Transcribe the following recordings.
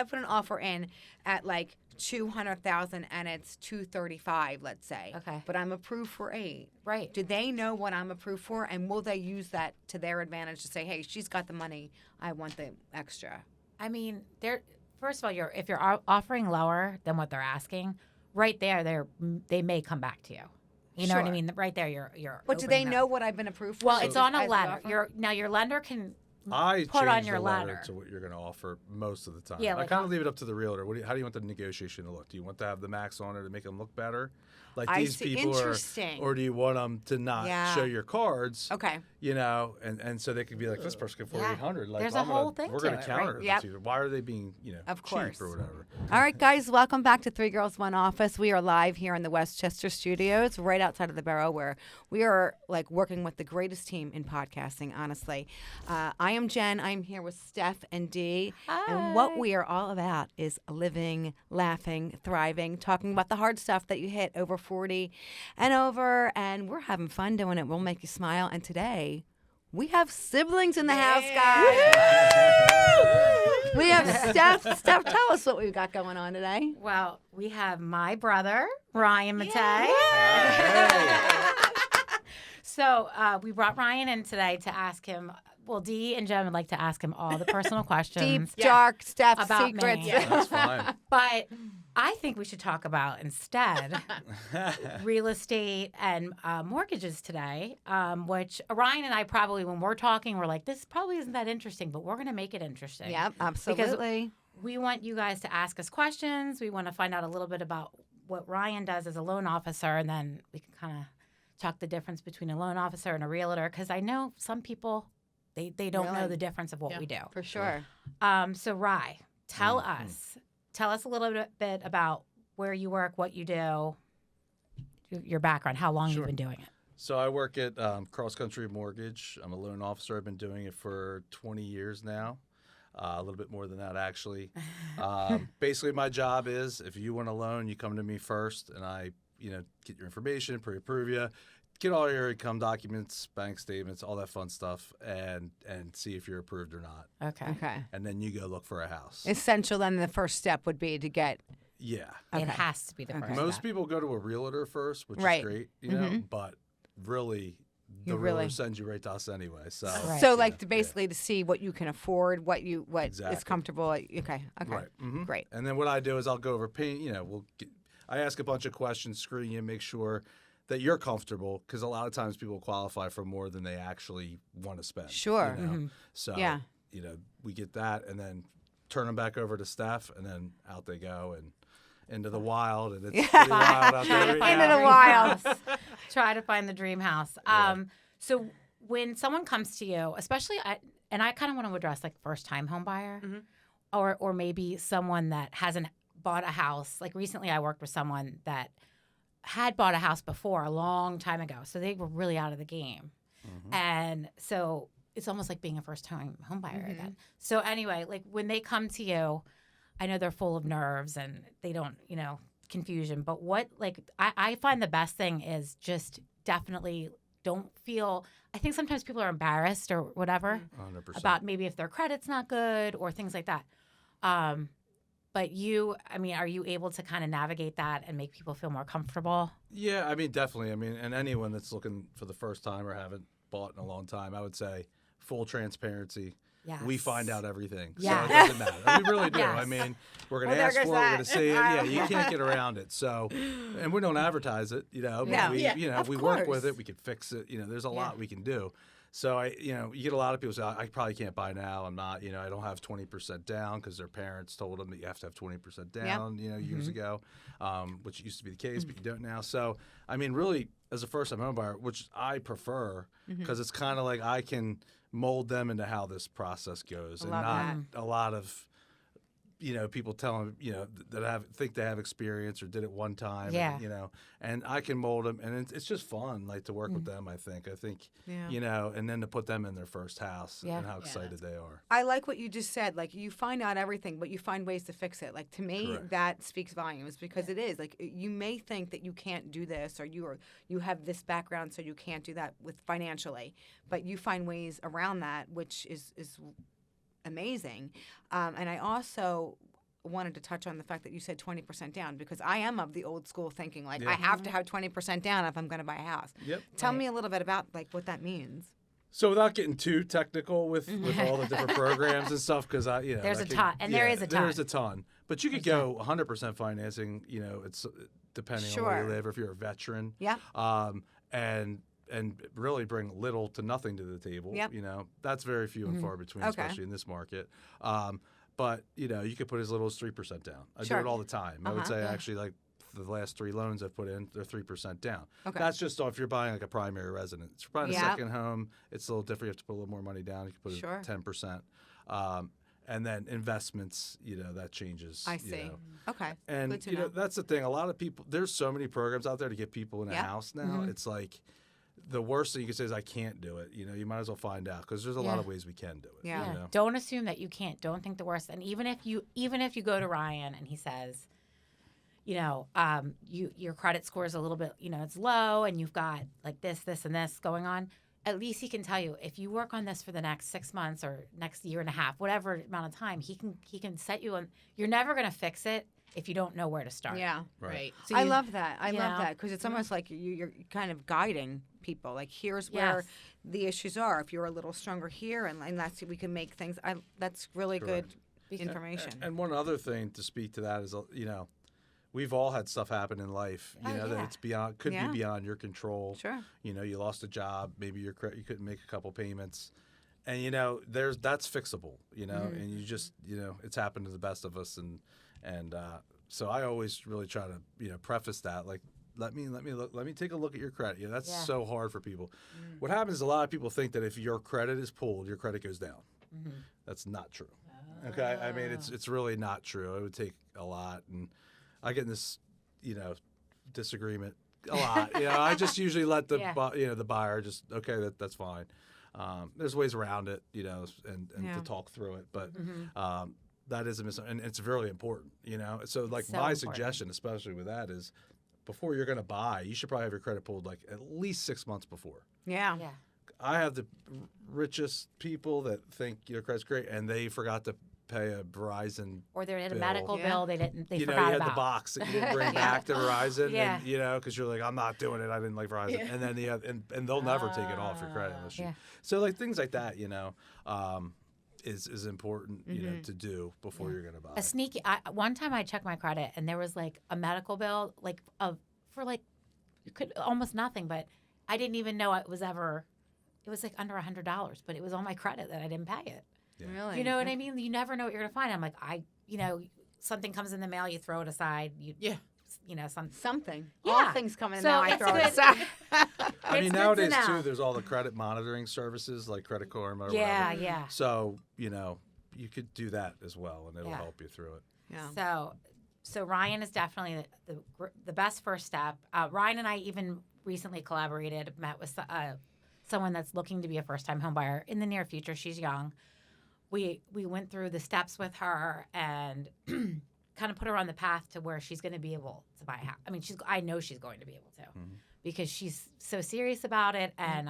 I put an offer in at like 200,000 and it's 235, let's say. Okay. But I'm approved for 8. Right. Do they know what I'm approved for, and will they use that to their advantage to say, hey, she's got the money, I want the extra? I mean, first of all, if you're offering lower than what they're asking, right there, they may come back to you. You know what I Sure. mean? Right there, you're. But do they opening up. know what I've been approved for? Well, it's on a as the letter. offer? Your lender can I put on change your the letter. letter to what you're going to offer most of the time. Yeah, I like kind of leave it up to the realtor. How do you want the negotiation to look? Do you want to have the max on it to make them look better? Like I these see. people Interesting. or do you want them to not show your cards? Okay. You know, and so they could be like, this person can afford 800. Like, There's a whole thing we're to going to it, counter right? this. Yep. Why are they being, Of course. cheap or whatever? All right, guys, welcome back to 3 Girls, 1 Office. We are live here in the Westchester studios, right outside of the Borough, where we are like working with the greatest team in podcasting, honestly. I am Jen. I'm here with Steph and Dee. Hi. And what we are all about is living, laughing, thriving, talking about the hard stuff that you hit over 40 and over. And we're having fun doing it. We'll make you smile. And today, we have siblings in the house, guys. We have Steph. Steph, tell us what we've got going on today. Well, we have my brother, Ryan Mattei. So we brought Ryan in today to ask him. Well, Dee and Jen would like to ask him all the personal questions. Deep, dark Steph About secrets. me. That's fine. But I think we should talk about instead real estate and mortgages today, which Ryan and I probably, when we're talking, we're like, this probably isn't that interesting, but we're going to make it interesting. Yep, absolutely. We want you guys to ask us questions. We want to find out a little bit about what Ryan does as a loan officer, and then we can kind of talk the difference between a loan officer and a realtor, because I know some people, they don't know the difference of what we do. For sure. So, Rye, tell us a little bit about where you work, what you do, your background, how long you've been doing it. So I work at Cross Country Mortgage. I'm a loan officer. I've been doing it for 20 years now. A little bit more than that, actually. Basically, my job is if you want a loan, you come to me first, and I, get your information, pre-approve you, get all your income documents, bank statements, all that fun stuff, and see if you're approved or not. Okay. And then you go look for a house. Essential then the first step would be to get Yeah. It has to be the first Most step. people go to a realtor first, which Right. is great, but really, the realtor sends you right to us anyway. So, So like to basically to see what you can afford, what is Exactly. comfortable. Okay. Right. Mhm. Great. And then what I do is I'll go over I ask a bunch of questions, screen you, make sure that you're comfortable, because a lot of times people qualify for more than they actually want to spend. Sure. So, Yeah. we get that and then turn them back over to Steph, and then out they go and into the wild, and it's pretty wild out there. right Into now. the wild. Try to find the dream house. So when someone comes to you, especially, and I kind of want to address like first-time home buyer, or maybe someone that hasn't bought a house. Like recently, I worked with someone that had bought a house before a long time ago, so they were really out of the game, and so it's almost like being a first-time home buyer again. So anyway, like when they come to you, I know they're full of nerves and they don't, confusion. But I find the best thing is just definitely don't feel. I think sometimes people are embarrassed or whatever 100%. about maybe if their credit's not good or things like that. But are you able to kind of navigate that and make people feel more comfortable? Yeah, definitely. And anyone that's looking for the first time or haven't bought in a long time, I would say full transparency. Yes. We find out everything. Yes. So it doesn't matter. We really do. Yes. We're going to ask for it. We're going to say it. Yeah, you can't get around it. So, and we don't advertise it, but we work with it. We can fix it. There's a lot we can do. So you get a lot of people say, I probably can't buy now. I'm not, I don't have 20% down because their parents told them that you have to have 20% down, years ago, which used to be the case, but you don't now. So, really, as a first-time home buyer, which I prefer, because it's kind of like I can mold them into how this process goes, and not a lot of people telling that think they have experience or did it one time. And I can mold them, and it's just fun, like to work with them. I think, and then to put them in their first house and how excited they are. I like what you just said. Like you find out everything, but you find ways to fix it. Like to me, Correct. that speaks volumes because it is like you may think that you can't do this or you have this background, so you can't do that with financially, but you find ways around that, which is amazing. And I also wanted to touch on the fact that you said 20% down, because I am of the old school thinking, like, I have to have 20% down if I'm going to buy a house. Yep. Tell me a little bit about, like, what that means. So without getting too technical with all the different programs and stuff, because there's a ton, and there is a ton. There's a ton, but you could go 100% financing. It's depending on where you live, or if you're a veteran. Yeah. And really bring little to nothing to the table. Yep. That's very few and far between, especially in this market. But you could put as little as 3% down. I do it all the time. I would say actually, like, the last 3 loans I've put in, they're 3% down. Okay. That's just if you're buying like a primary residence. If you're buying a second home, it's a little different. You have to put a little more money down. You can put 10%. And then investments, that changes. I see. Okay. And good to know. That's the thing. A lot of people, there's so many programs out there to get people in a house now. It's like, the worst thing you can say is I can't do it. You might as well find out, because there's a lot of ways we can do it. Yeah. Don't assume that you can't. Don't think the worst. And even if you go to Ryan and he says, your credit score is a little bit, it's low, and you've got like this, and this going on, at least he can tell you, if you work on this for the next 6 months or next year and a half, whatever amount of time, he can set you on. You're never going to fix it if you don't know where to start. Yeah. Right. So I love that. I love that, because it's almost like you're kind of guiding people. Like, here's where the issues are. If you're a little stronger here, and that's, we can make things. That's really good information. And one other thing to speak to that is, we've all had stuff happen in life, that it's could be beyond your control. Sure. You lost a job, maybe you couldn't make a couple payments, and that's fixable. And you just it's happened to the best of us, and so I always really try to preface that, like, let me take a look at your credit. That's so hard for people. What happens is, a lot of people think that if your credit is pulled, your credit goes down. That's not true. Okay, I mean, it's really not true. It would take a lot, and I get in this, disagreement a lot. I just usually let the the buyer just, that's fine. There's ways around it, and to talk through it, but that is and it's really important, So, like, so my important. suggestion, especially with that, is before you're going to buy, you should probably have your credit pulled like at least 6 months before. Yeah. I have the richest people that think your credit's great, and they forgot to pay a Verizon or they had a bill. medical bill they forgot you about. had the box that you didn't bring back to Verizon, Yeah. and because you're like, I'm not doing it. I didn't like Verizon, and then and they'll never take it off your credit unless you. So, like, things like that, is important, to do before you're gonna buy. A sneaky. One time I checked my credit, and there was like a medical bill, like for like almost nothing, but I didn't even know it was ever. It was like under $100, but it was on my credit that I didn't pay it. Yeah. Really? You know what I mean? You never know what you're gonna find. I'm like, something comes in the mail, you throw it aside. Something. Yeah. All things come in So now, I it's throw it good. aside. I mean, It's nowadays good to know. too, there's all the credit monitoring services like Credit Karma. Or Yeah, whatever. yeah. So you could do that as well, and it'll help you through it. Yeah. So Ryan is definitely the best first step. Ryan and I even recently collaborated, met with someone that's looking to be a first-time home buyer in the near future. She's young. We went through the steps with her and kind of put her on the path to where she's going to be able to buy a house. I mean, I know she's going to be able to because she's so serious about it, and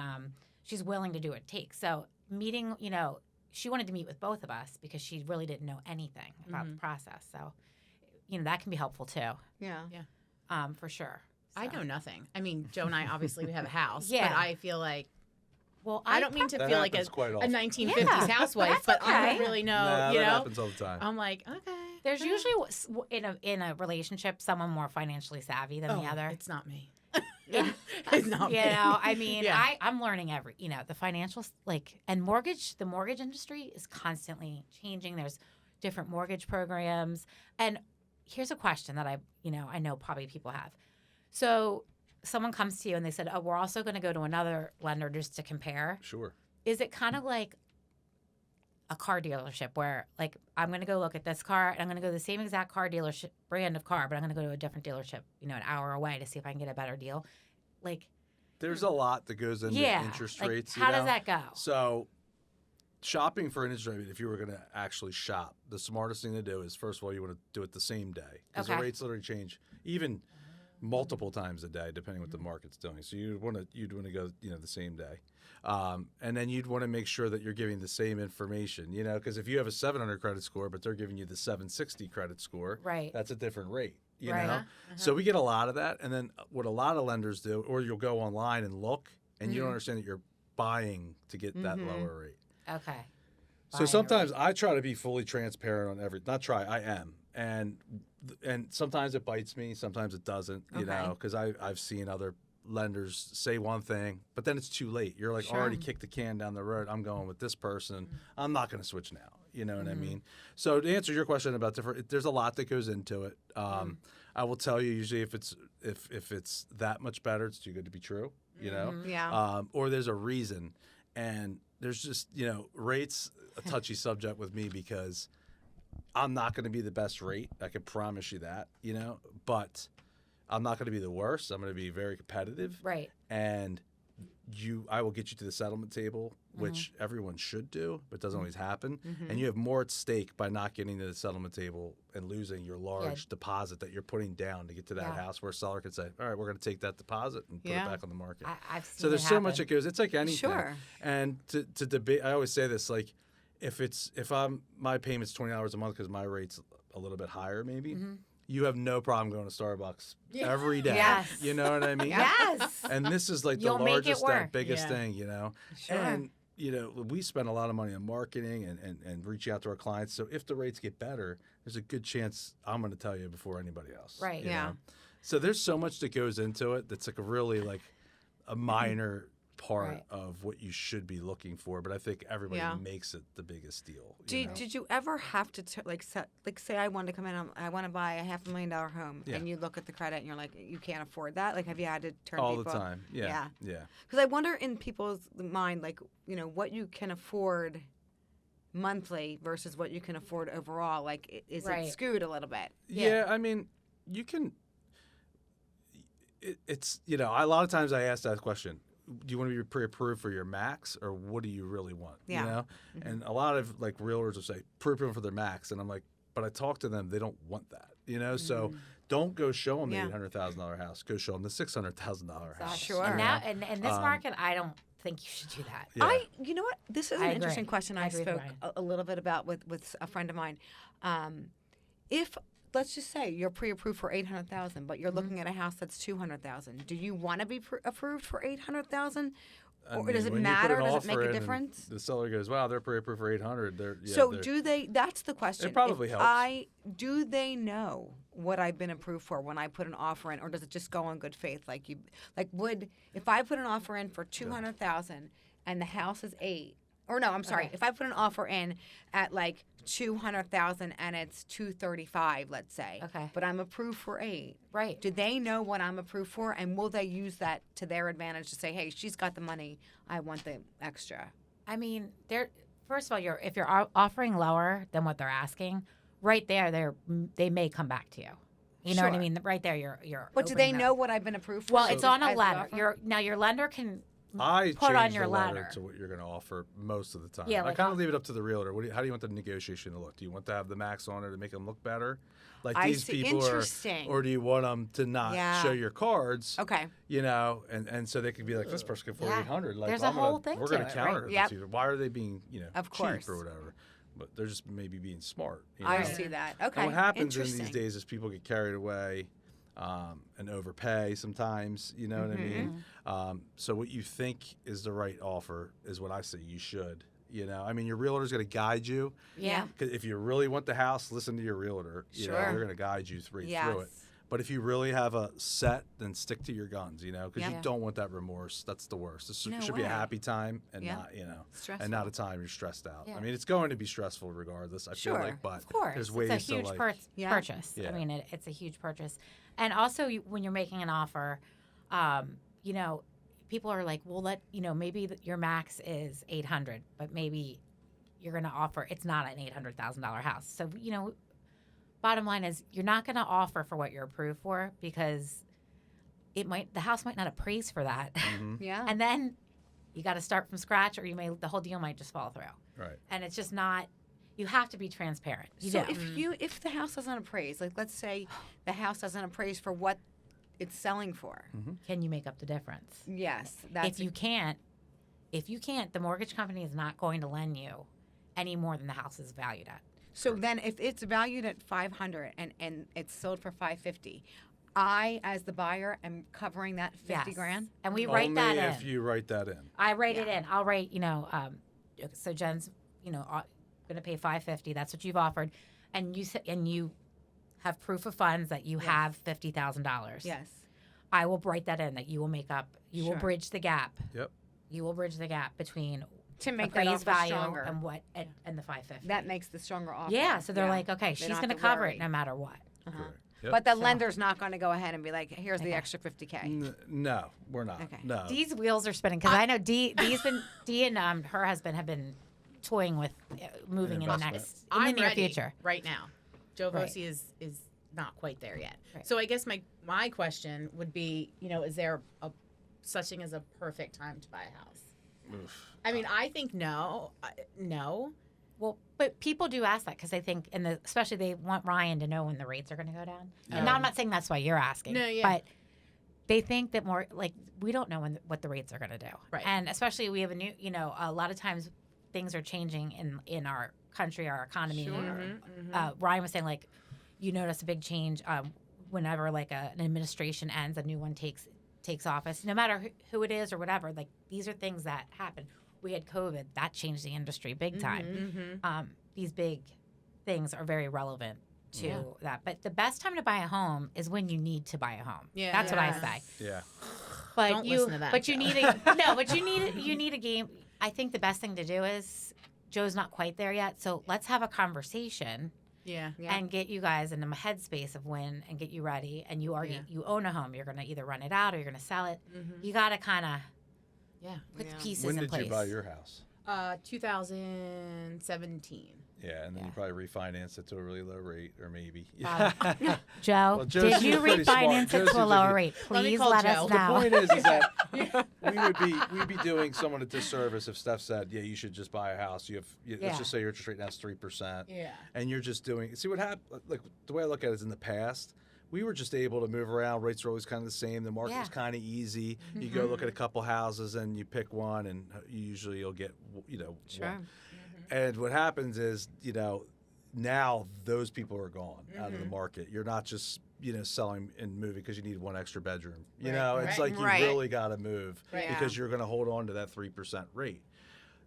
she's willing to do what it takes. So meeting, she wanted to meet with both of us because she really didn't know anything about the process. So, that can be helpful too. Yeah. For sure. I know nothing. I mean, Joe and I, obviously, we have a house. Yeah. But I feel like, Well, I don't mean to That feel like a happens quite often. 1950s Yeah, housewife, but I okay. don't really know, Nah, you that know? happens all the time. I'm like, okay. There's usually in a relationship someone more financially savvy than the other. It's not me. It's not me. I mean, Yeah. I'm learning the financial, and the mortgage industry is constantly changing. There's different mortgage programs. And here's a question that I know probably people have. So someone comes to you and they said, we're also going to go to another lender just to compare. Sure. Is it kind of like a car dealership where, like, I'm going to go look at this car and I'm going to go to the same exact car dealership brand of car, but I'm going to go to a different dealership, an hour away to see if I can get a better deal? Like, There's a lot that goes into interest rates. How does that go? So, shopping for an interest rate, if you were going to actually shop, the smartest thing to do is, first of all, you want to do it the same day because the rates literally change. Even multiple times a day, depending what the market's doing. So you'd want to go, the same day, and then you'd want to make sure that you're giving the same information, because if you have a 700 credit score, but they're giving you the 760 credit score, right, that's a different rate, you right. know. So we get a lot of that, and then what a lot of lenders do, or you'll go online and look, and you don't understand that you're buying to get that lower rate. Okay. So sometimes I try to be fully transparent on not try, I am. And sometimes it bites me, sometimes it doesn't, because I've seen other lenders say one thing, but then it's too late. You're like already kicked the can down the road. I'm going with this person. I'm not going to switch now. You know what I mean? So to answer your question about there's a lot that goes into it. I will tell you usually if it's that much better, it's too good to be true, Yeah. or there's a reason. And there's just, rates a touchy subject with me because I'm not going to be the best rate. I can promise you that, but I'm not going to be the worst. I'm going to be very competitive. Right. And I will get you to the settlement table, which everyone should do, but doesn't always happen. And you have more at stake by not getting to the settlement table and losing your large deposit that you're putting down to get to that house, where a seller could say, all right, we're going to take that deposit and put it back on the market. I've seen so there's it so happen. much that goes. It's like anything. Sure. And to debate, I always say this, like, if my payment's $20 a month because my rate's a little bit higher, maybe. You have no problem going to Starbucks every day. Yes. You know what I mean? Yes. And this is like the You'll make it largest, work. that biggest thing, Sure. And, we spend a lot of money on marketing and reaching out to our clients. So if the rates get better, there's a good chance I'm going to tell you before anybody else. Right. you Yeah. know? So there's so much that goes into it that's like a minor part of what you should be looking for, but I think everybody makes it the biggest deal. Did you ever have to say I wanted to come in, I want to buy a $500,000 home, and you look at the credit and you're like, you can't afford that? Like, have you had to turn all people the time? Yeah. Because I wonder in people's mind, like, what you can afford monthly versus what you can afford overall. Like, is it skewed a little bit? Yeah, I mean, you can. It's a lot of times I ask that question. Do you want to be pre-approved for your max, or what do you really want? Yeah. And a lot of realtors will say pre-approved for their max, and I'm like, but I talk to them, they don't want that. So don't go show them the $800,000 house. Go show them the $600,000 house. Sure. And now, in this market, I don't think you should do that. Yeah. You know what? This is an interesting question I spoke a little bit about with a friend of mine. If let's just say you're pre-approved for $800,000, but you're looking at a house that's $200,000. Do you want to be approved for $800,000, or does it matter? Does it make a difference? The seller goes, "Wow, they're pre-approved for $800." So do they? That's the question. It probably helps. Do they know what I've been approved for when I put an offer in, or does it just go on good faith? If I put an offer in for $200,000 and the house is $800,000. Or no, I'm sorry. If I put an offer in at like $200,000 and it's $235,000, let's say. Okay. But I'm approved for $800,000. Right. Do they know what I'm approved for, and will they use that to their advantage to say, "Hey, she's got the money. I want the extra"? I mean, first of all, if you're offering lower than what they're asking, right there, they may come back to you. You know what I mean? Right there, you're. But do they know what I've been approved for? Well, it's on a letter. Your lender can. I put on change your the letter ladder to what you're going to offer most of the time. Yeah, I kind of leave it up to the realtor. How do you want the negotiation to look? Do you want to have the max on it to make them look better, like these people or do you want them to not show your cards? Okay. And so they could be like, this person can afford $800. Like, there's a whole thing. We're going to counter it. Yep. Why are they being of course. cheap or whatever? But they're just maybe being smart. I see that. Okay. And what happens in these days is people get carried away. And overpay sometimes, you know what I mean? So what you think is the right offer is what I say you should. I mean, your realtor's going to guide you. Yeah. Because if you really want the house, listen to your realtor. They're going to guide you through it. But if you really have a set, then stick to your guns, because you don't want that remorse. That's the worst. This should be a happy time and not, stressful. and not a time you're stressed out. I mean, it's going to be stressful regardless, I feel like, but of course. there's ways it's a huge to purchase. Yeah. I mean, it's a huge purchase. And also, when you're making an offer, people are like, well, maybe your max is $800,000, but maybe you're going to offer, it's not an $800,000 house. So, bottom line is you're not going to offer for what you're approved for because the house might not appraise for that. Yeah. And then you got to start from scratch, or the whole deal might just fall through. Right. And it's just not. You have to be transparent. If the house doesn't appraise, like let's say the house doesn't appraise for what it's selling for. Can you make up the difference? Yes, If you can't, the mortgage company is not going to lend you any more than the house is valued at. So then, if it's valued at 500 and it's sold for 550, I, as the buyer, am covering that 50 Yes. grand. And we write that in. if you write that in. I write it in. I'll write, so Jen's, going to pay $550. That's what you've offered, and you have proof of funds that you have $50,000. Yes. I will write that in that you will make up. You will bridge the gap. Yep. You will bridge the gap between To make that appraised offer value stronger. and the 550. That makes the stronger offer. Yeah. So they're like, okay, They she's don't have going to to cover worry. it no matter what. Correct. Yep. But the lender's not going to go ahead and be like, here's the Okay. extra 50K. No, we're not. Okay. No. Dee's wheels are spinning because I know Dee and her husband have been toying with moving in the investment. next in I'm the near ready future. right now. Joe Right. Voci is not quite there yet. Right. So I guess my question would be, is there such thing as a perfect time to buy a house? Oof. I mean, I think no. No. Well, but people do ask that because they think, especially they want Ryan to know when the rates are going to go down. And now I'm not saying that's why you're asking. No, yeah. But they think that more like we don't know what the rates are going to do. Right. And especially we have a new, a lot of times things are changing in our country, our economy. Sure. Ryan was saying like, you notice a big change whenever like an administration ends, a new one takes office. No matter who it is or whatever, like these are things that happen. We had COVID. That changed the industry big time. These big things are very relevant to that. But the best time to buy a home is when you need to buy a home. Yeah. That's what I Yes. say. Yeah. But Don't listen to that, But you Joe. need you need a game. I think the best thing to do is Joe's not quite there yet. So let's have a conversation Yeah. Yeah. and get you guys in the headspace of when and get you ready. And you you own a home. You're going to either run it out or you're going to sell it. You got to kind of Yeah. put the Yeah. pieces When in did place. you buy your house? 2017. Yeah, and then you probably refinanced it to a really low rate, or maybe. Joe, Well, Joe did seems you pretty smart. refinance Joe it to a seems like lower he- rate? Let me Please call let Joe. us The know. The point is that we'd be doing someone a disservice if Steph said, "Yeah, you should just buy a house." Let's just say your interest rate now is 3%. Yeah. And you're just doing. See what happened? Like the way I look at it is in the past, we were just able to move around. Rates were always kind of the same. The market was kind of easy. You go look at a couple houses and you pick one, and usually you'll get one. And what happens is now those people are gone out of the market. You're not just selling and moving because you need one extra bedroom. It's like you really got to move because you're going to hold on to that 3% rate.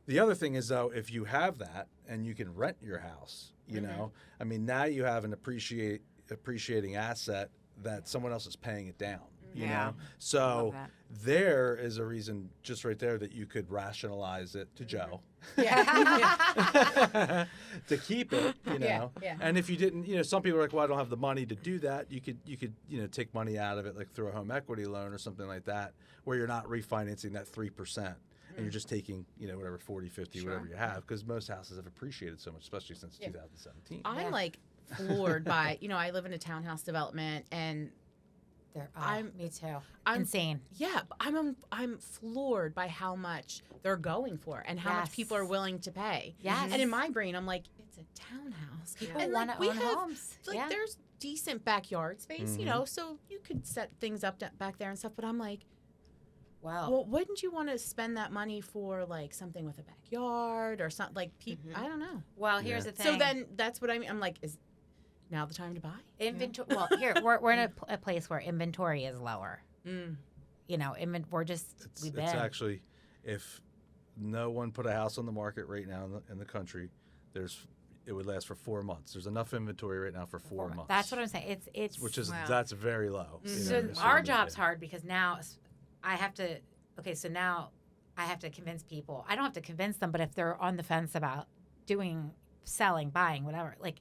The other thing is though, if you have that and you can rent your house, I mean, now you have an appreciating asset that someone else is paying it down. You know, so there is a reason just right there that you could rationalize it to Joe. To keep it, Yeah. And if you didn't, some people are like, well, I don't have the money to do that. You could, take money out of it, like through a home equity loan or something like that, where you're not refinancing that 3%, and you're just taking, whatever 40, 50, whatever you have, because most houses have appreciated so much, especially since 2017. I'm like floored by, I live in a townhouse development, and Me too. I'm Insane. yeah, but I'm floored by how much they're going for and how much people are willing to pay. Yes. And in my brain, I'm like, it's a townhouse. People and want like, to we own have, homes. like, there's decent backyard space, so you could set things up back there and stuff. But I'm like, Wow. well, wouldn't you want to spend that money for like something with a backyard or something like people? I don't know. Well, here's the thing. So then that's what I mean. I'm like, is now the time to buy? Inventory. Well, here we're in a place where inventory is lower. We're just we've been. It's actually, if no one put a house on the market right now in the country, it would last for 4 months. There's enough inventory right now for 4 months. That's what I'm saying. It's which is that's very low. So our job's hard because now I have to. Okay, so now I have to convince people. I don't have to convince them, but if they're on the fence about selling, buying, whatever, like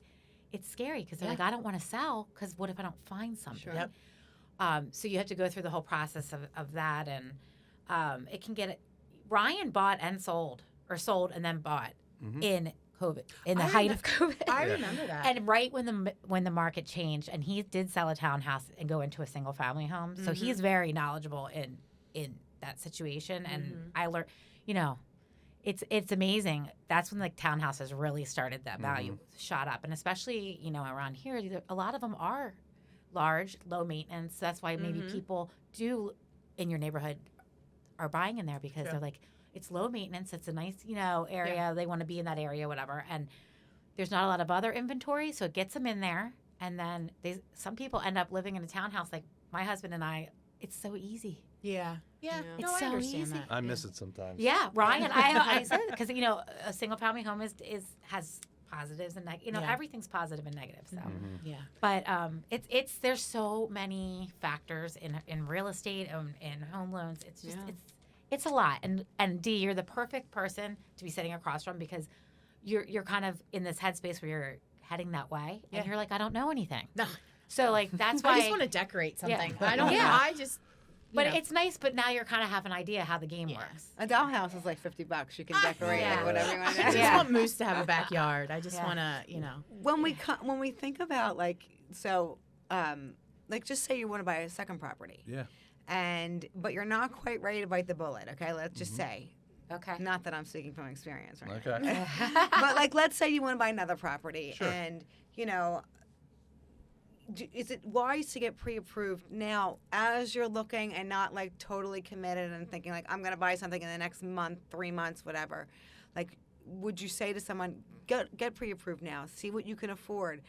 it's scary because they're like, I don't want to sell because what if I don't find something? Sure. Yep. So you have to go through the whole process of that, and it can get. Ryan bought and sold and then bought in COVID, in the height of COVID. I remember that. And right when the market changed, and he did sell a townhouse and go into a single family home, so he's very knowledgeable in that situation. And I learned, it's amazing. That's when like townhouses really started that value shot up, and especially around here, a lot of them are large, low maintenance. That's why maybe people in your neighborhood are buying in there because they're like, it's low maintenance. It's a nice, area. Yeah. They want to be in that area, whatever. And there's not a lot of other inventory, so it gets them in there. And then some people end up living in a townhouse. Like my husband and I, it's so easy. Yeah. Yeah. It's no, so I understand easy. that. I miss it sometimes. Yeah, Ryan. I said because a single family home has positives and everything's positive and negative. So yeah. But there's so many factors in real estate and in home loans. It's just it's a lot. And Dee, you're the perfect person to be sitting across from because you're kind of in this headspace where you're heading that way and you're like, I don't know anything. No. So like that's why I just want to decorate something. Yeah. I don't. Yeah. I just. But it's nice. But now you're kind of have an idea how the game works. A dollhouse is like $50. You can decorate like whatever you want to I do. just want Moose to have a backyard. I just want to, When we think about like just say you want to buy a second property. Yeah. But you're not quite ready to bite the bullet. Okay, let's just say. Okay. Not that I'm speaking from experience, right? Okay. But like, let's say you want to buy another property, Sure. and is it wise to get pre-approved now as you're looking and not like totally committed and thinking like I'm going to buy something in the next month, 3 months, whatever? Like, would you say to someone, get pre-approved now, see what you can afford,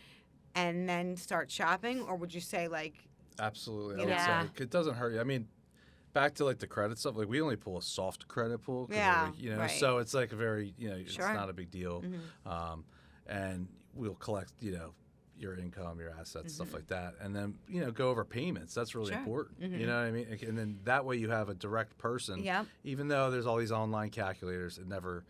and then start shopping, or would you say like? Absolutely, I would say it doesn't hurt you. I mean, back to like the credit stuff. Like we only pull a soft credit pool. Right. So it's like a very it's Sure. not a big deal, and we'll collect your income, your assets, stuff like that, and then go over payments. That's really important. You know what I mean? And then that way you have a direct person. Yep. Even though there's all these online calculators, it never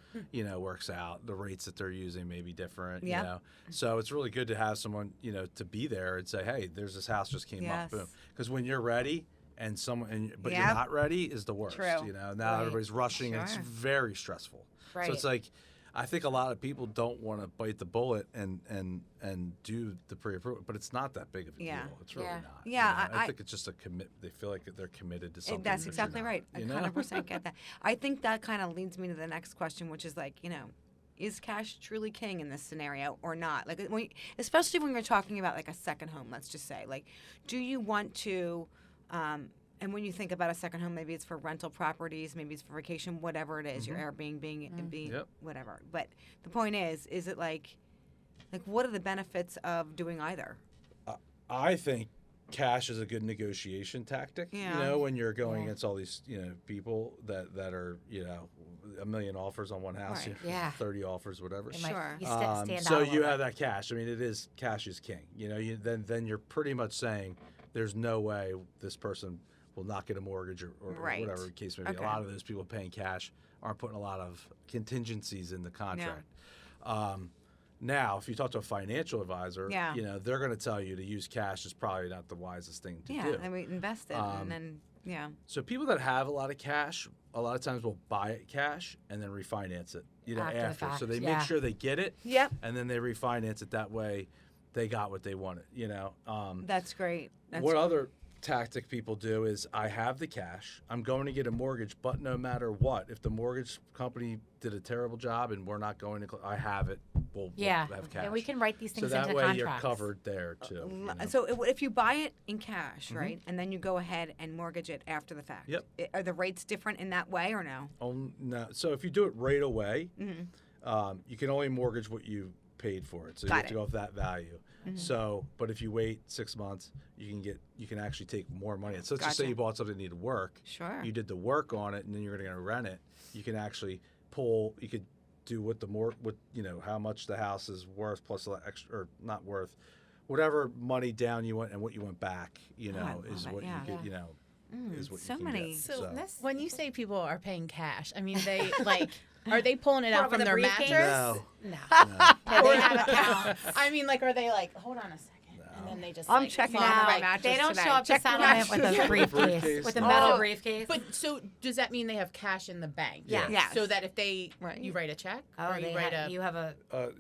works out. The rates that they're using may be different. Yep. So it's really good to have someone to be there and say, hey, there's this house just came up. Boom. Because when you're ready. But you're not ready is the worst. True. Now everybody's rushing and it's very stressful. Right. So it's like, I think a lot of people don't want to bite the bullet and do the pre-approval, but it's not that big of a deal. It's really not. Yeah, I think it's just a commit. They feel like they're committed to something. That's that exactly you're right. not, I 100% get that. I think that kind of leads me to the next question, which is like, is cash truly king in this scenario or not? Like, especially when you're talking about like a second home, let's just say, like, do you want to? And when you think about a second home, maybe it's for rental properties, maybe it's for vacation, whatever it is, your Airbnb, whatever. But the point is it like what are the benefits of doing either? I think cash is a good negotiation tactic. Yeah. When you're going against all these people that are a million offers on one house, Right. 30 offers, whatever. Sure. You stand So out you have that cash. I mean, cash is king. Then you're pretty much saying there's no way this person will not get a mortgage or whatever the case may be. Okay. A lot of those people paying cash aren't putting a lot of contingencies in the contract. Now, if you talk to a financial advisor, they're going to tell you to use cash is probably not the wisest thing to do. Yeah, and we invest it, and then So people that have a lot of cash, a lot of times will buy it cash and then refinance it, After the fact, So they make sure they get it, and then they refinance it. That way, they got what they wanted. that's great. What other tactic people do is I have the cash, I'm going to get a mortgage, but no matter what, if the mortgage company did a terrible job and we're not going to, I have it, we'll have cash. And we can write these things so into that way contracts. you're covered there too. So if you buy it in cash, right, and then you go ahead and mortgage it after the fact, are the rates different in that way or no? No. So if you do it right away, you can only mortgage what you paid for it. So you have to go off that value. So, but if you wait 6 months, you can actually take more money. So let's just say you bought something that needed work. Sure. You did the work on it, and then you're going to rent it. You can actually pull. You could do how much the house is worth plus extra, or not worth, whatever money down you went and what you went back. Is what you could. Is what so you can many. get. So when you say people are paying cash, I mean they like. Are they pulling it out from their mattress? No. They have accounts. I mean, like, are they like, hold on a second, and then they just. I'm like, checking fall out my right- mattress They don't today. show up to Check the settlement with a mattress. briefcase, with a metal briefcase. But so does that mean they have cash in the bank? Yeah. Yes. So that if they Right. you write a check Oh, or you write a you have a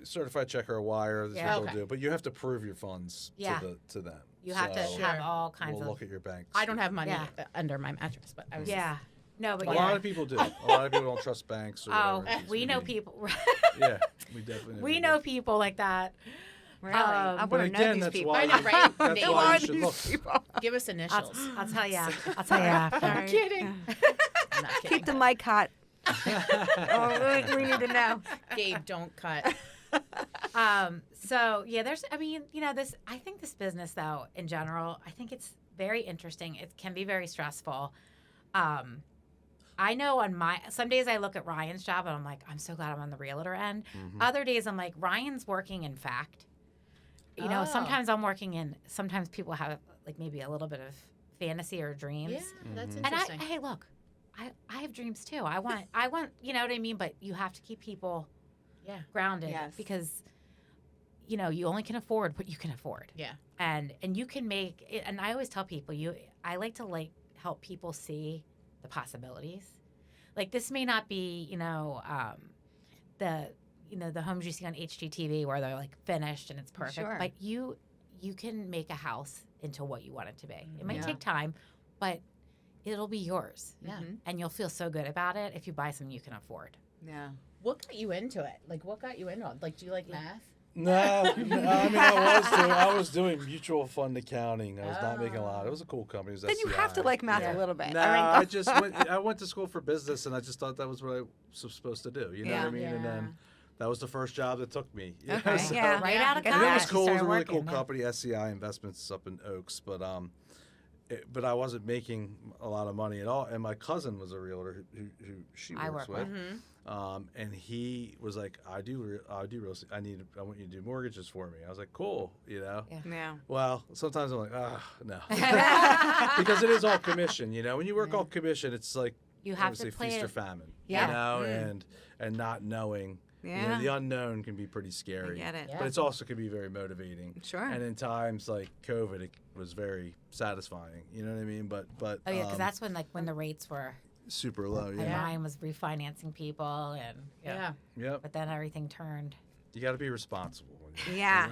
Certified check or a wire. That's Yeah. what Okay. they'll do. But you have to prove your funds to them. you have to So have all kinds we'll of look at your bank. I don't have money Yeah. under my mattress, but I was No, but A lot of people do. A lot of people don't trust banks. Or Oh, whatever. we know people. Yeah, we definitely. We know people like that. Really? I But want to know again, these that's people. why I know, right? that's Who why are you should look. Give us initials. I'll tell you. I'll tell you after. I'm kidding. I'm not kidding. Keep the mic hot. We need to know. Gabe, don't cut. So yeah, I think this business though, in general, I think it's very interesting. It can be very stressful. I know some days I look at Ryan's job and I'm like, I'm so glad I'm on the realtor end. Mm-hmm. Other days I'm like, Ryan's working in fact. Sometimes I'm working in, sometimes people have like maybe a little bit of fantasy or dreams. Yeah, that's And interesting. hey, look, I have dreams too. I want, you know what I mean? But you have to keep people grounded because, you only can afford what you can afford. Yeah. And you can make it, and I always tell people, I like to help people see the possibilities. Like this may not be, the homes you see on HGTV where they're like finished and it's perfect, Sure. but you can make a house into what you want it to be. It might take time, but it'll be yours. Yeah. And you'll feel so good about it if you buy something you can afford. Yeah. What got you into it? Like, what got you into it? Like, do you like math? No, I mean I was doing mutual fund accounting. I was not making a lot. It was a cool company. It was Then you SCI. have to like math a little bit. No, I just went to school for business, and I just thought that was what I was supposed to do. You know what I mean? Yeah. And then that was the first job that took me. You know, Okay. so- Yeah. Right out of And college. And it was you cool. It was a started really cool working, yeah. company, SCI Investments up in Oaks, but I wasn't making a lot of money at all. And my cousin was a realtor who she I works work with. with. And he was like, I do real estate. I want you to do mortgages for me. I was like, cool, Yeah. Well, sometimes I'm like, no, because it is all commission. When you work all commission, it's like You have to obviously play feast or it- famine. Yeah. And not knowing. Yeah. The unknown can be pretty scary. I get it. Yeah. But it's also can be very motivating. Sure. And in times like COVID, it was very satisfying. You know what I mean? But Oh yeah, because that's when the rates were. super low. And Yeah. mine was refinancing people, and Yep. But then everything turned. You got to be responsible. When Yeah.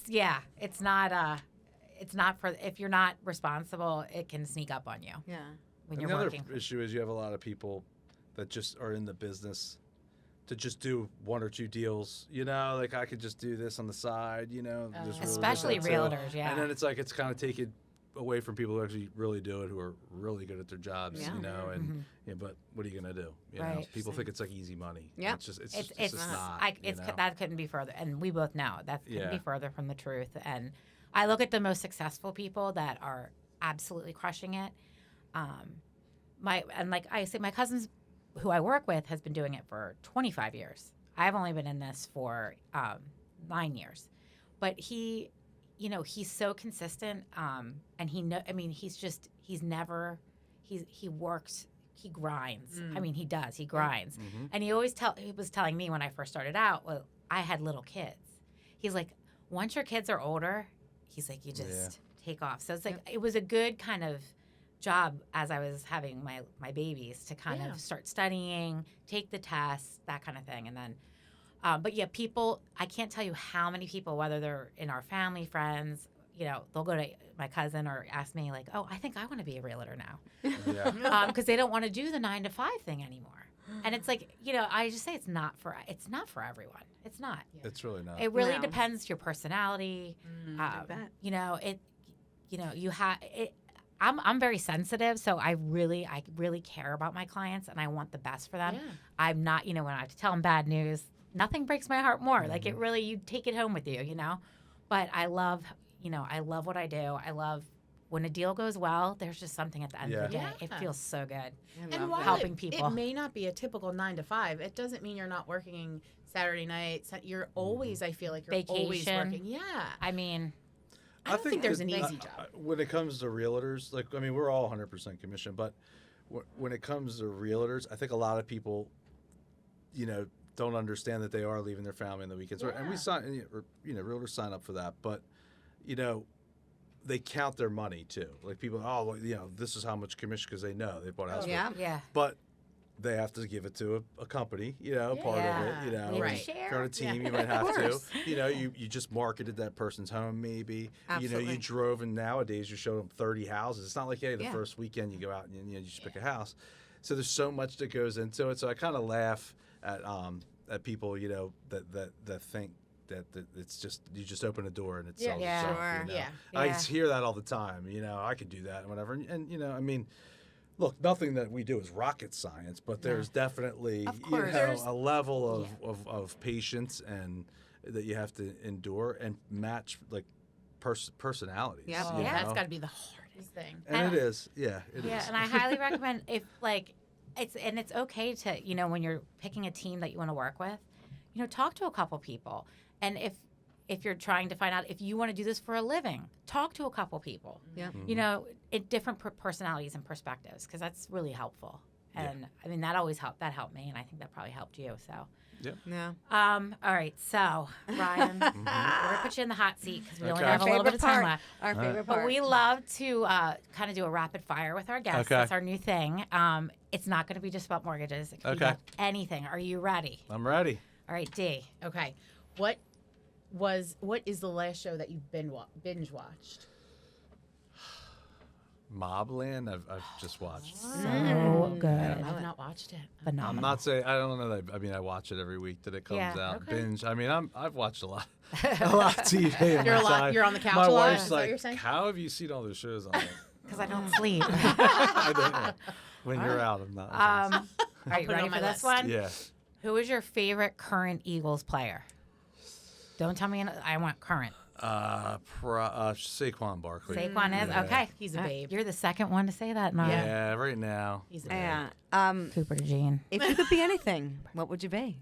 Yeah, it's not for, if you're not responsible, it can sneak up on you Yeah. when And you're the other working. issue is you have a lot of people that just are in the business to just do one or two deals. Like I could just do this on the side. Just really Especially do that too. realtors, yeah. And then it's kind of taken away from people who actually really do it, who are really good at their jobs. Yeah. And but what are you gonna do? Right. People think it's like easy money. Yeah. It's just It's not. that couldn't be further, and we both know that couldn't be Yeah. further from the truth. And I look at the most successful people that are absolutely crushing it. Like I say, my cousins, who I work with, has been doing it for 25 years. I've only been in this for 9 years, but he so consistent, and he works, he grinds. I mean, he does, he grinds. And he was telling me when I first started out, well, I had little kids. He's like, once your kids are older, he's like, you just take off. So it's like, it was a good kind of job as I was having my babies to kind of start studying, take the tests, that kind of thing. And then, but yeah, people, I can't tell you how many people, whether they're in our family, friends, they'll go to my cousin or ask me like, oh, I think I want to be a realtor now. Yeah. Because they don't want to do the 9-to-5 thing anymore. And it's like, I just say it's not for everyone. It's not. It's really not. It really No. depends your personality. I bet. You have it. I'm very sensitive, so I really care about my clients, and I want the best for them. Yeah. I'm not, when I have to tell them bad news, nothing breaks my heart more. Like it really, you take it home with you, But I love what I do. I love when a deal goes well. There's just something at the end of the day. Yeah. It feels so good. I And love while that. helping it people. may not be a typical 9-to-5, it doesn't mean you're not working Saturday night. You're always, I feel like you're always Vacation. working. Yeah. I mean, I don't think there's that- an easy job. When it comes to realtors, we're all 100% commission, but when it comes to realtors, I think a lot of people, don't understand that they are leaving their family on the weekends. And we Yeah. sign, realtors sign up for that, but, they count their money too. Like people, this is how much commission because they know they bought a house. Yeah. yeah. But they have to give it to a company, part of it, We have to Right. share. If you're on a team, Yeah. you might have to. course. You just marketed that person's home, maybe. Absolutely. You drove, and nowadays you show them 30 houses. It's not like, hey, the Yeah. first weekend you go out and you just pick a house. So there's so much that goes into it. So I kind of laugh at people, that think that it's just you just open a door and it Yeah. sells Yeah. itself. Sure. You know? Yeah. I Yeah. hear that all the time. I could do that and whatever. And I mean, look, nothing that we do is rocket science, but there's definitely Of course. a level of patience and that you have to endure and match like personalities. Yep. you Yeah. That's know? got to be the hardest thing. And it is. Yeah, it is. Yeah, and I highly recommend it's okay to, when you're picking a team that you want to work with, talk to a couple people. And if you're trying to find out if you want to do this for a living, talk to a couple people. Yeah. Different personalities and perspectives, because that's really helpful. And I mean, that helped me, and I think that probably helped you. So. Yeah. All right. So, Ryan, we're gonna put you in the hot seat because we only Okay. have a little bit of time left. Our favorite part. But we love to kind of do a rapid fire with our guests. Okay. That's our new thing. It's not going to be just about mortgages. It can be about anything. Are you ready? I'm ready. All right, D. Okay. What is the last show that you've binge watched? Mobland, I've just watched. So good. I've not watched it. Phenomenal. I'm not saying I don't know that. I mean, I watch it every week that it comes Yeah, out. okay. Binge. I mean, I've watched a lot of TV. You're on the couch My a lot, wife's is that what like, you're saying? how have you seen all those shows on there? Because I don't sleep. I don't know. When you're out, I'm not. Are you put it ready on for my this list. one? Yeah. Who is your favorite current Eagles player? Don't tell me. I want current. Saquon Barkley. Saquon is? Yeah. Okay. He's a babe. You're the second one to say that, Mom. Yeah, right now. He's a babe. Yeah. Cooper to Jean. If you could be anything, what would you be?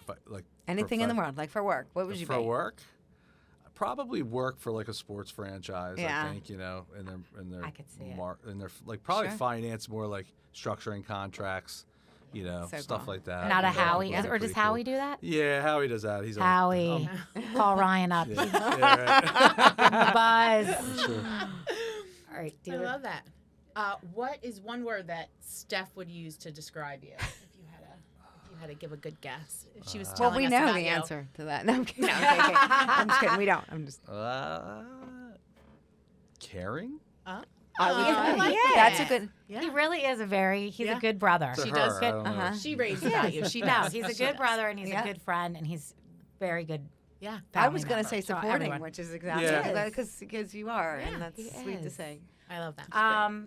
But like Anything in the world, like for work. What would you for be? work? I'd probably work for like a sports franchise. Yeah. I think in their I could see it. in their like probably Sure. finance more like structuring contracts. So Stuff cool. like that. Not a you know, Howie. that'd be Or does pretty Howie cool. do that? Yeah, Howie does that. He's Howie. Call Ryan up. Yeah, yeah, right. Buzz. Sure. All right, I love that. What is one word that Steph would use to describe you? If you had to give a good guess. If she was Well, telling we us know about the you. answer to that. No, I'm kidding. Okay. I'm just kidding. We don't. I'm just. Caring? I like yeah. that. That's a good. Yeah. He really is he's Yeah. a good brother. To She her, does I get- don't know. uh-huh. She raves about you. She No, does. he's a She good does. brother, and he's Yeah. a good friend, and he's very good. Yeah. I was family going member. to say So supporting, everyone- which is exactly Yeah. because you are, Yeah, and that's he sweet to is. say. I love that.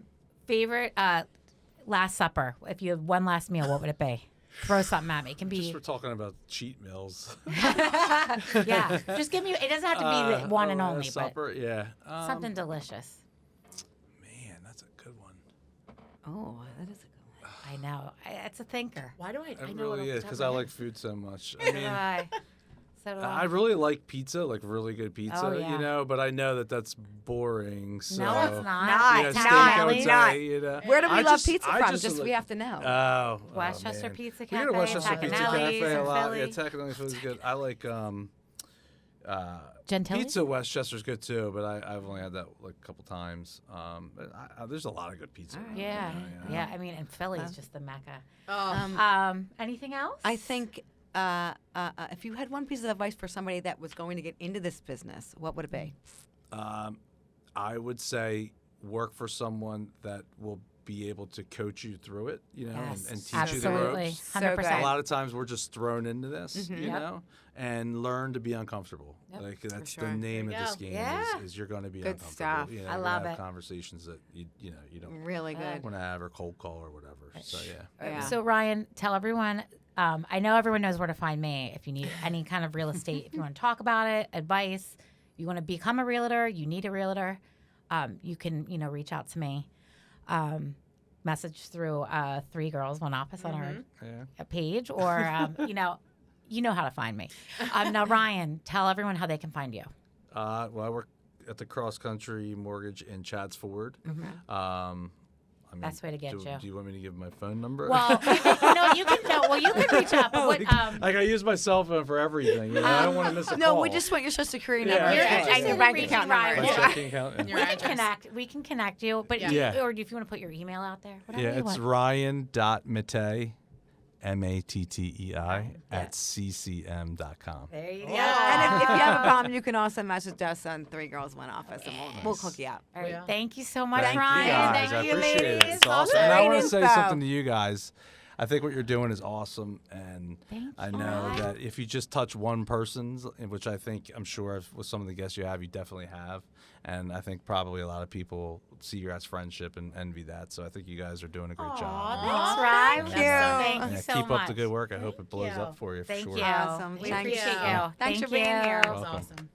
Favorite Last Supper. If you had one last meal, what would it be? Throw something at me. It can Just be we're talking about cheat meals. yeah. Just give me. It doesn't have to be the one and only, but supper, yeah. something delicious. Man, that's a good one. Oh, that is a good one. I know. It's a thinker. Why do I It know really it is because I like food so much. I So mean, do I. So do I I. really like pizza, like really good pizza, Oh, yeah. but I know that that's boring. So, No, it's not. Not. You know, It's steak, not. I would It's say, Where do we I love just- pizza I from? just Just like- we have to know. Oh, Westchester man. Pizza We go to Cafe, Westchester Pizza Tacanelli's Cafe a in lot. Philly. Yeah, Tacanelli's food is good. I like Gentili? pizza. Westchester's good too, but I've only had that like a couple times. But there's a lot of good pizza. around, Yeah. you know, Yeah. I mean, and Philly's just the mecca. Oh. Anything else? I think if you had one piece of advice for somebody that was going to get into this business, what would it be? I would say work for someone that will be able to coach you through it, Yes, and teach absolutely. you the ropes. So 100%. good. A lot of times we're just thrown into this, Yep. and learn to be uncomfortable. Yep. Like that's sure. the name There of you this go. game Yeah. is you're going to be Good uncomfortable. stuff. You're I gonna love have it. conversations that you don't Really good. want to have or cold call or whatever. So yeah. Yeah. So Ryan, tell everyone. I know everyone knows where to find me if you need any kind of real estate. If you want to talk about it, advice, you want to become a realtor, you need a realtor, you can reach out to me. Message through 3 Girls, 1 Office on our page, or you know how to find me. Now Ryan, tell everyone how they can find you. Well, I work at the Cross Country Mortgage in Chadds Ford. I mean, Best way to get you. Do you want me to give my phone number? Well, you can reach out. But what, like I use my cell phone for everything. I don't want to miss a No, call. we just want your social security Yeah, number Your and address. your bank Reaching account Ryan. number. my checking account. and- Your address. we can connect you. But Yeah. or if you want to put your email out there, whatever Yeah, you it's want. Ryan.Mattei, Mattei at ccm.com. There you go. And if you have a problem, you can also message us on 3 Girls, 1 Office, and we'll hook you up. All right. Yeah. Thank you so much, Thank Ryan. you guys. Thank I you, appreciate ladies. it. It's awesome. And I Great want to say info. something to you guys. I think what you're doing is awesome, and Thank I you. know that if you just touch one person's, which I'm sure with some of the guests you definitely have, and I think probably a lot of people see your guys' friendship and envy that. So I think you guys are doing a great job. Thanks, Ryan. Thank Thank you. you so Keep much. up the good work. I hope it blows you. up for you. For Thank sure. you. Awesome. We Thank appreciate you. you. Thanks Thank for being you. here. That was Welcome. awesome.